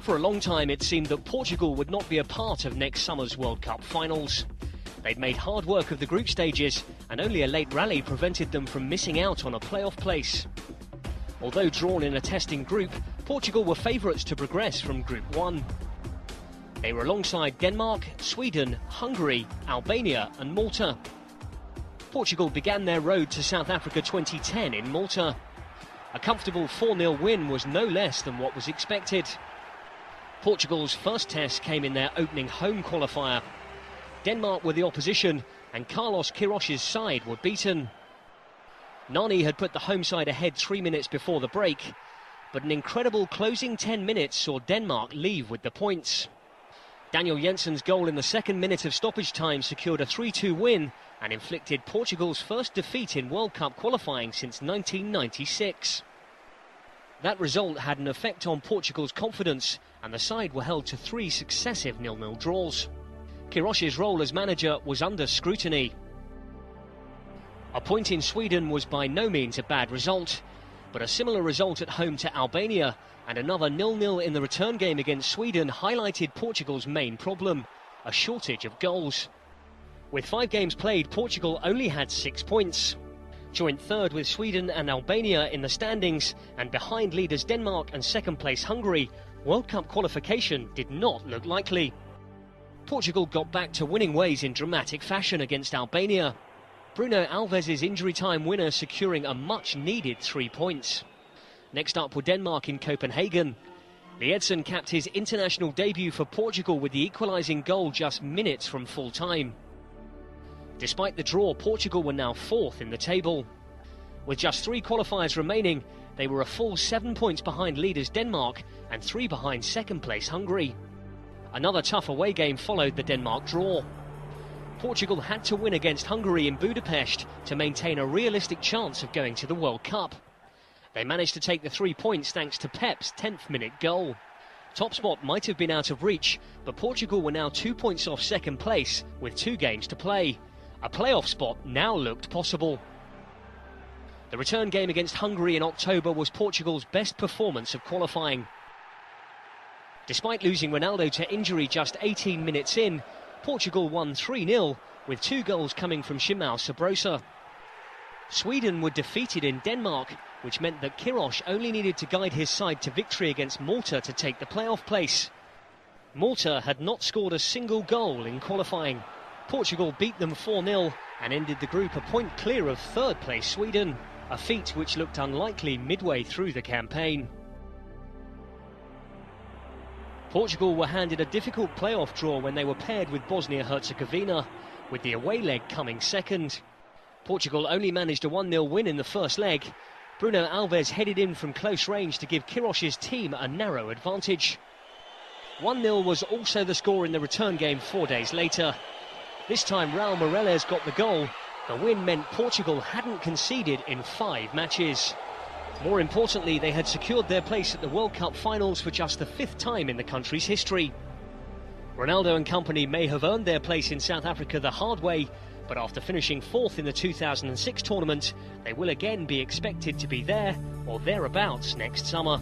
For a long time, it seemed that Portugal would not be a part of next summer's World Cup finals. They'd made hard work of the group stages, and only a late rally prevented them from missing out on a playoff place. Although drawn in a testing group, Portugal were favourites to progress from Group 1. They were alongside Denmark, Sweden, Hungary, Albania and Malta. Portugal began their road to South Africa 2010 in Malta. A comfortable 4-0 win was no less than what was expected. Portugal's first test came in their opening home qualifier. Denmark were the opposition, and Carlos Queiroz' side were beaten. Nani had put the home side ahead 3 minutes before the break, but an incredible closing 10 minutes saw Denmark leave with the points. Daniel Jensen's goal in the second minute of stoppage time secured a 3-2 win and inflicted Portugal's first defeat in World Cup qualifying since 1996. That result had an effect on Portugal's confidence, and the side were held to 3 successive 0-0 draws. Queiroz' role as manager was under scrutiny. A point in Sweden was by no means a bad result, but a similar result at home to Albania and another 0-0 in the return game against Sweden highlighted Portugal's main problem, a shortage of goals. With 5 games played, Portugal only had 6 points. Joint third with Sweden and Albania in the standings, and behind leaders Denmark and second place Hungary, World Cup qualification did not look likely. Portugal got back to winning ways in dramatic fashion against Albania. Bruno Alves' injury time winner securing a much-needed 3 points. Next up were Denmark in Copenhagen. Liedsen capped his international debut for Portugal with the equalising goal just minutes from full time. Despite the draw, Portugal were now 4th in the table. With just 3 qualifiers remaining, they were a full 7 points behind leaders Denmark and 3 behind second place Hungary. Another tough away game followed the Denmark draw. Portugal had to win against Hungary in Budapest to maintain a realistic chance of going to the World Cup. They managed to take the 3 points thanks to Pep's 10th minute goal. Top spot might have been out of reach, but Portugal were now 2 points off second place with 2 games to play. A playoff spot now looked possible. The return game against Hungary in October was Portugal's best performance of qualifying. Despite losing Ronaldo to injury just 18 minutes in, Portugal won 3-0, with 2 goals coming from Shimao Sabrosa. Sweden were defeated in Denmark, which meant that Queiroz only needed to guide his side to victory against Malta to take the playoff place. Malta had not scored a single goal in qualifying. Portugal beat them 4-0 and ended the group a point clear of third place Sweden, a feat which looked unlikely midway through the campaign. Portugal were handed a difficult playoff draw when they were paired with Bosnia-Herzegovina, with the away leg coming second. Portugal only managed a 1-0 win in the first leg. Bruno Alves headed in from close range to give Queiroz' team a narrow advantage. 1-0 was also the score in the return game 4 days later. This time Raul Meireles got the goal. The win meant Portugal hadn't conceded in 5 matches. More importantly, they had secured their place at the World Cup finals for just the 5th time in the country's history. Ronaldo and company may have earned their place in South Africa the hard way, but after finishing 4th in the 2006 tournament, they will again be expected to be there or thereabouts next summer.